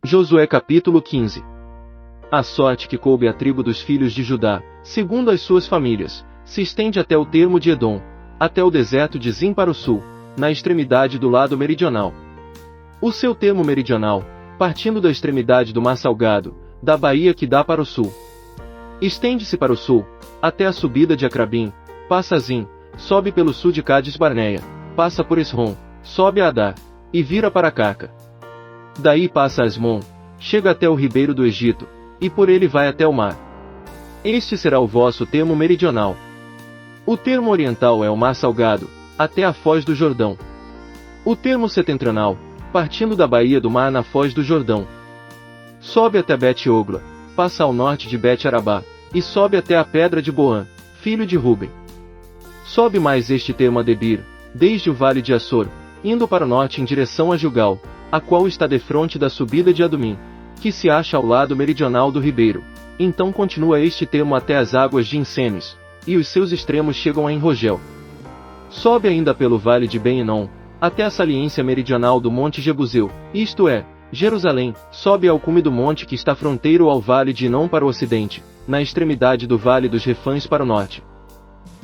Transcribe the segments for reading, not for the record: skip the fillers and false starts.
Josué capítulo 15. A sorte que coube à tribo dos filhos de Judá, segundo as suas famílias, se estende até o termo de Edom, até o deserto de Zim para o sul, na extremidade do lado meridional. O seu termo meridional, partindo da extremidade do Mar Salgado, da baía que dá para o sul. Estende-se para o sul, até a subida de Acrabim, passa a Zim, sobe pelo sul de Cádiz Barneia, passa por Esrom, sobe a Adar, e vira para Carca. Daí passa a Asmon, chega até o ribeiro do Egito, e por ele vai até o mar. Este será o vosso termo meridional. O termo oriental é o Mar Salgado, até a foz do Jordão. O termo setentrional, partindo da baía do mar na foz do Jordão. Sobe até Bet-Ogla, passa ao norte de Bet-Arabá, e sobe até a pedra de Boã, filho de Ruben. Sobe mais este termo a Debir, desde o vale de Assor, indo para o norte em direção a Gilgal, a qual está defronte da subida de Adumim, que se acha ao lado meridional do ribeiro. Então continua este termo até as águas de Insenes, e os seus extremos chegam a Enrogel. Sobe ainda pelo vale de Ben-Enom, até a saliência meridional do monte Jebuseu, isto é, Jerusalém, sobe ao cume do monte que está fronteiro ao vale de Enom para o ocidente, na extremidade do vale dos Refães para o norte.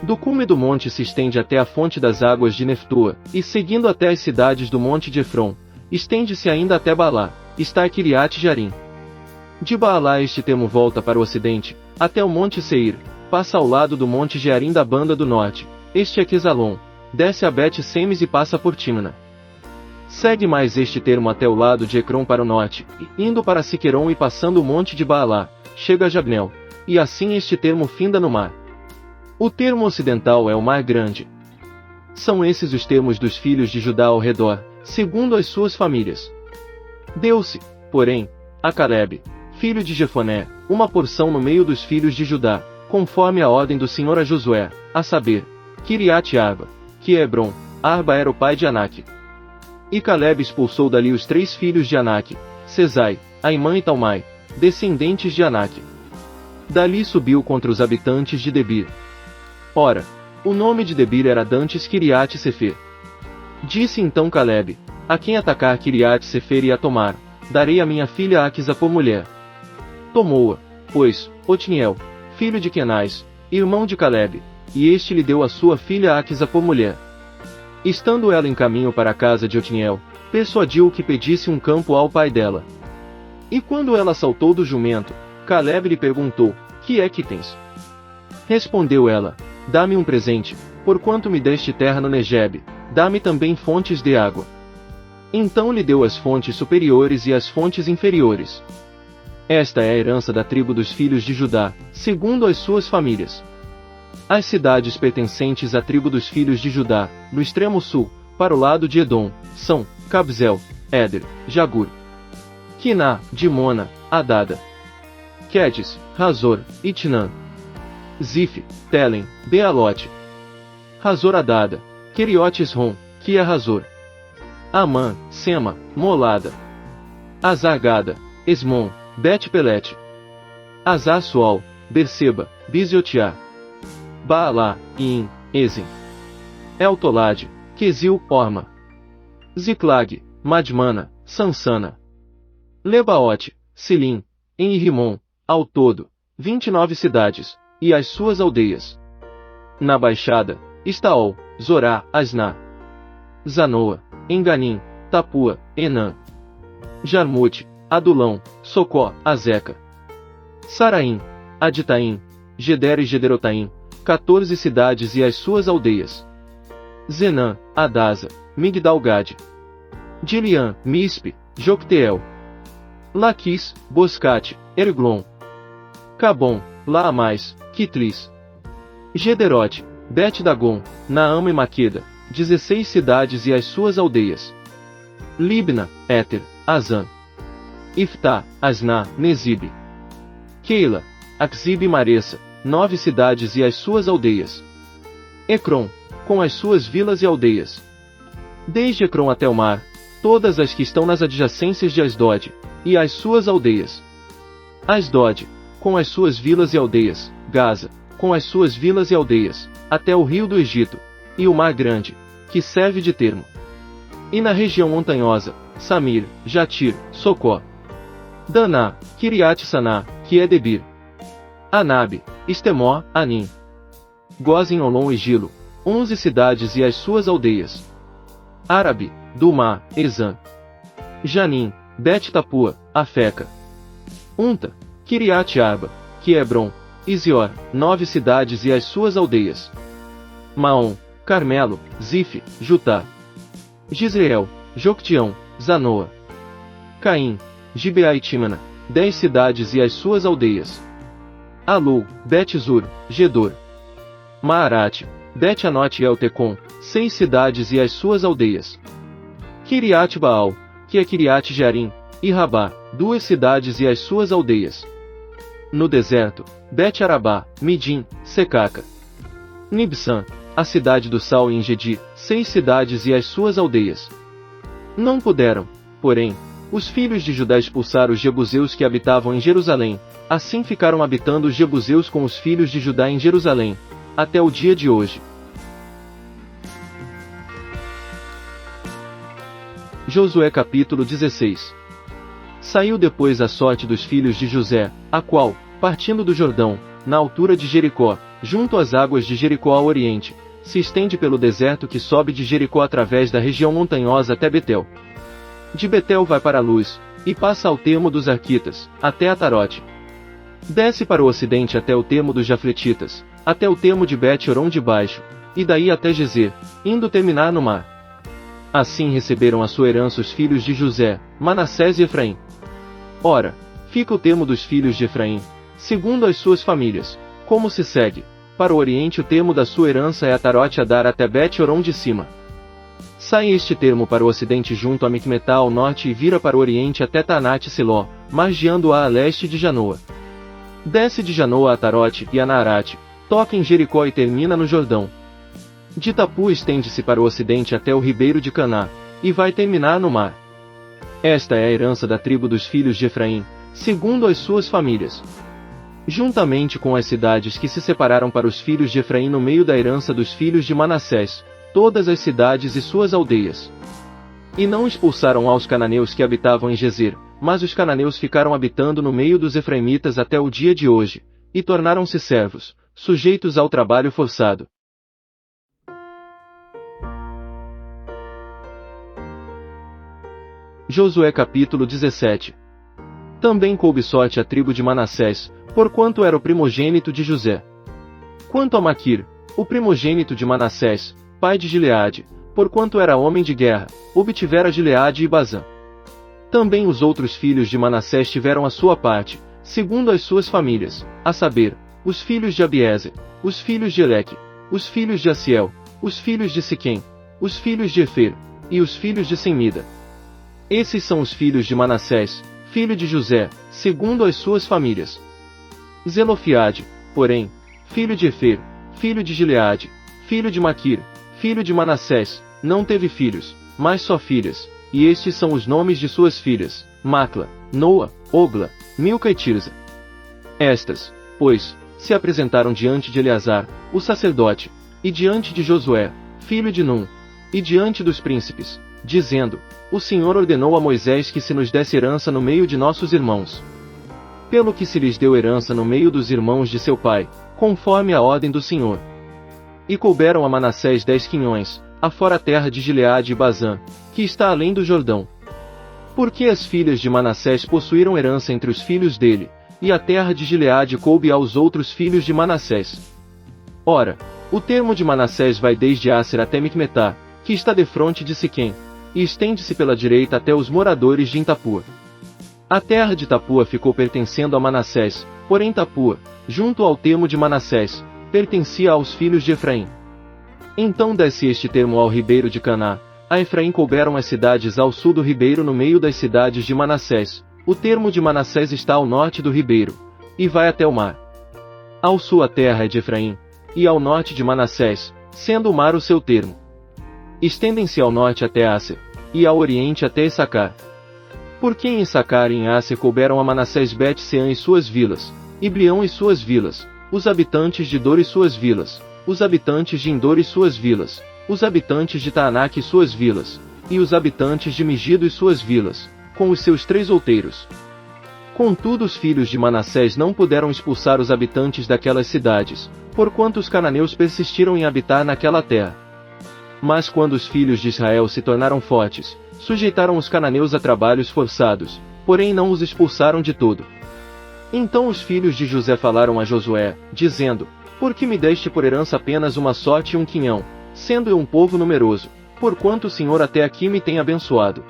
Do cume do monte se estende até a fonte das águas de Neftoa, e seguindo até as cidades do monte de Efron, estende-se ainda até Baalá, está Kiriat Jearim. De Baalá este termo volta para o ocidente, até o monte Seir, passa ao lado do monte Jearim da banda do norte, este é Quesalon, desce a Bet-Semes e passa por Timna. Segue mais este termo até o lado de Ecrom para o norte, e, indo para Siqueron e passando o monte de Baalá, chega a Jabnel, e assim este termo finda no mar. O termo ocidental é o Mar Grande. São esses os termos dos filhos de Judá ao redor, segundo as suas famílias. Deu-se, porém, a Calebe, filho de Jefoné, uma porção no meio dos filhos de Judá, conforme a ordem do Senhor a Josué, a saber, Kiriat Arba, que é Hebron. Arba era o pai de Anak. E Calebe expulsou dali os 3 filhos de Anak, Sesai, Aimã e Talmai, descendentes de Anak. Dali subiu contra os habitantes de Debir. Ora, o nome de Debir era dantes Kiriat Sefer. Disse então Calebe: a quem atacar Kiriat Sefer e a tomar, darei a minha filha Aquisa por mulher. Tomou-a, pois, Otniel, filho de Kenaz, irmão de Calebe, e este lhe deu a sua filha Aquisa por mulher. Estando ela em caminho para a casa de Otniel, persuadiu-o que pedisse um campo ao pai dela. E quando ela saltou do jumento, Calebe lhe perguntou: que é que tens? Respondeu ela: dá-me um presente, porquanto me deste terra no Negebe, dá-me também fontes de água. Então lhe deu as fontes superiores e as fontes inferiores. Esta é a herança da tribo dos filhos de Judá, segundo as suas famílias. As cidades pertencentes à tribo dos filhos de Judá, no extremo sul, para o lado de Edom, são Cabzel, Éder, Jagur, Quiná, Dimona, Adada, Quedes, Razor, Itnã, Zif, Telem, Bealote, Razor Adada, Keriote Esrom, que é Razor, Amã, Sema, Molada, Azar-Gada, Esmon, Bet-Pelete, Azar-Sual, Berseba, Biziotiá, Baalá, In, Ezem, Eltolade, Quesil, Orma, Ziclag, Madmana, Sansana, Lebaote, Silim, em Rimon, ao todo, 29 cidades, e as suas aldeias. Na baixada, Estaol, Zorá, Asná, Zanoa, Enganim, Tapua, Enã, Jarmute, Adulão, Socó, Azeca, Saraim, Aditaim, Geder e Gederotaim, 14 cidades e as suas aldeias. Zenã, Adasa, Migdal-Gade, Dilian, Mispe, Jocteel, Laquis, Boscate, Erglon, Cabom, Laamais, Quitlis, Gederote, Bet-Dagon, Naama e Maqueda, 16 cidades e as suas aldeias. Libna, Éter, Azã, Iftá, Asná, Nezibe, Keila, Aksib e Maressa, 9 cidades e as suas aldeias. Ecrom, com as suas vilas e aldeias. Desde Ecrom até o mar, todas as que estão nas adjacências de Asdod, e as suas aldeias. Asdod, com as suas vilas e aldeias, Gaza, com as suas vilas e aldeias, até o rio do Egito, e o Mar Grande, que serve de termo. E na região montanhosa, Samir, Jatir, Socó, Daná, Kiriat-Saná, que é Debir. Anabe, Estemó, Anim. Gozem, Olom e Gilo, 11 cidades e as suas aldeias. Árabe, Dumá, Ezã. Janim, Bet-Tapua, Afeca. Unta, Kiriat-Arba, que é Hebron, Isior, 9 cidades e as suas aldeias. Maom, Carmelo, Zif, Jutá. Gisreel, Joctião, Zanoa. Caim, Gibeá e Tímana, 10 cidades e as suas aldeias. Alu, Bet-Zur, Gedor. Maarate, Bet-Anote e Eltecom, 6 cidades e as suas aldeias. Kiriat-Baal, que é Kiriat-Jearim, e Rabá, 2 cidades e as suas aldeias. No deserto, Bet-Arabá, Midim, Secaca. Nibsan, a cidade do sal, e Engedi, 6 cidades e as suas aldeias. Não puderam, porém, os filhos de Judá expulsar os jebuseus que habitavam em Jerusalém. Assim ficaram habitando os jebuseus com os filhos de Judá em Jerusalém, até o dia de hoje. Josué capítulo 16. Saiu depois a sorte dos filhos de José, a qual, partindo do Jordão, na altura de Jericó, junto às águas de Jericó ao oriente, se estende pelo deserto que sobe de Jericó através da região montanhosa até Betel. De Betel vai para Luz, e passa ao termo dos Arquitas, até Atarote. Desce para o ocidente até o termo dos Jafletitas, até o termo de Bet-Horon de baixo, e daí até Gezer, indo terminar no mar. Assim receberam a sua herança os filhos de José, Manassés e Efraim. Ora, fica o termo dos filhos de Efraim, segundo as suas famílias, como se segue. Para o oriente o termo da sua herança é Atarote Adar até Bet-Horon de cima. Sai este termo para o ocidente junto a Micmetá ao norte e vira para o oriente até Tanate-Siló, margeando-a a leste de Janoa. Desce de Janoa a Atarote e a Naarate, toca em Jericó e termina no Jordão. De Tapua estende-se para o ocidente até o ribeiro de Caná, e vai terminar no mar. Esta é a herança da tribo dos filhos de Efraim, segundo as suas famílias. Juntamente com as cidades que se separaram para os filhos de Efraim no meio da herança dos filhos de Manassés, todas as cidades e suas aldeias. E não expulsaram aos cananeus que habitavam em Gezer, mas os cananeus ficaram habitando no meio dos efraimitas até o dia de hoje, e tornaram-se servos, sujeitos ao trabalho forçado. Josué capítulo 17. Também coube sorte à tribo de Manassés, porquanto era o primogênito de José. Quanto a Maquir, o primogênito de Manassés, pai de Gileade, porquanto era homem de guerra, obtivera Gileade e Bazã. Também os outros filhos de Manassés tiveram a sua parte, segundo as suas famílias, a saber, os filhos de Abiezer, os filhos de Eleque, os filhos de Aciel, os filhos de Siquém, os filhos de Efer, e os filhos de Semida. Esses são os filhos de Manassés, filho de José, segundo as suas famílias. Zelofiade, porém, filho de Efer, filho de Gileade, filho de Maquir, filho de Manassés, não teve filhos, mas só filhas, e estes são os nomes de suas filhas: Macla, Noa, Ogla, Milca e Tirza. Estas, pois, se apresentaram diante de Eleazar, o sacerdote, e diante de Josué, filho de Num, e diante dos príncipes, dizendo: O Senhor ordenou a Moisés que se nos desse herança no meio de nossos irmãos. Pelo que se lhes deu herança no meio dos irmãos de seu pai, conforme a ordem do Senhor. E couberam a Manassés 10 quinhões, afora a terra de Gileade e Bazã, que está além do Jordão. Porque as filhas de Manassés possuíram herança entre os filhos dele, e a terra de Gileade coube aos outros filhos de Manassés. Ora, o termo de Manassés vai desde Aser até Micmetá, que está defronte de Siquém, e estende-se pela direita até os moradores de Tapua. A terra de Tapua ficou pertencendo a Manassés, porém Tapua, junto ao termo de Manassés, pertencia aos filhos de Efraim. Então desce este termo ao ribeiro de Caná, a Efraim couberam as cidades ao sul do ribeiro no meio das cidades de Manassés, o termo de Manassés está ao norte do ribeiro, e vai até o mar. Ao sul a terra é de Efraim, e ao norte de Manassés, sendo o mar o seu termo. Estendem-se ao norte até Aser, e ao oriente até Issacar. Porque em Issacar e em Aser couberam a Manassés Bet-Seã e suas vilas, Iblião e suas vilas, os habitantes de Dor e suas vilas, os habitantes de Endor e suas vilas, os habitantes de Taanac e suas vilas, e os habitantes de Megido e suas vilas, com os seus 3 outeiros. Contudo, os filhos de Manassés não puderam expulsar os habitantes daquelas cidades, porquanto os cananeus persistiram em habitar naquela terra. Mas quando os filhos de Israel se tornaram fortes, sujeitaram os cananeus a trabalhos forçados, porém não os expulsaram de todo. Então os filhos de José falaram a Josué, dizendo: Por que me deste por herança apenas uma sorte e um quinhão, sendo eu um povo numeroso, porquanto o Senhor até aqui me tem abençoado?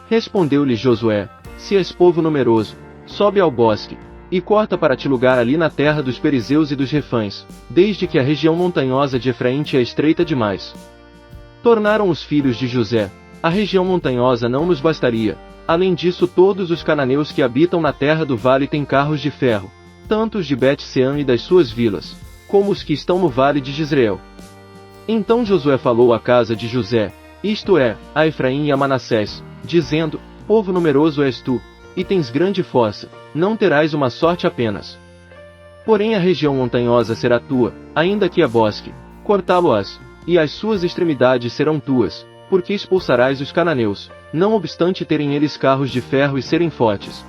Respondeu-lhe Josué: Se és povo numeroso, sobe ao bosque, e corta para ti lugar ali na terra dos Perizeus e dos Refães, desde que a região montanhosa de Efraim te é estreita demais. Tornaram os filhos de José: A região montanhosa não nos bastaria. Além disso, todos os cananeus que habitam na terra do vale têm carros de ferro, tanto os de Bet-Sean e das suas vilas, como os que estão no vale de Jezreel. Então Josué falou à casa de José, isto é, a Efraim e a Manassés, dizendo: Povo numeroso és tu, e tens grande força, não terás uma sorte apenas. Porém a região montanhosa será tua, ainda que a bosque, cortá-lo-ás, e as suas extremidades serão tuas, porque expulsarás os cananeus, não obstante terem eles carros de ferro e serem fortes.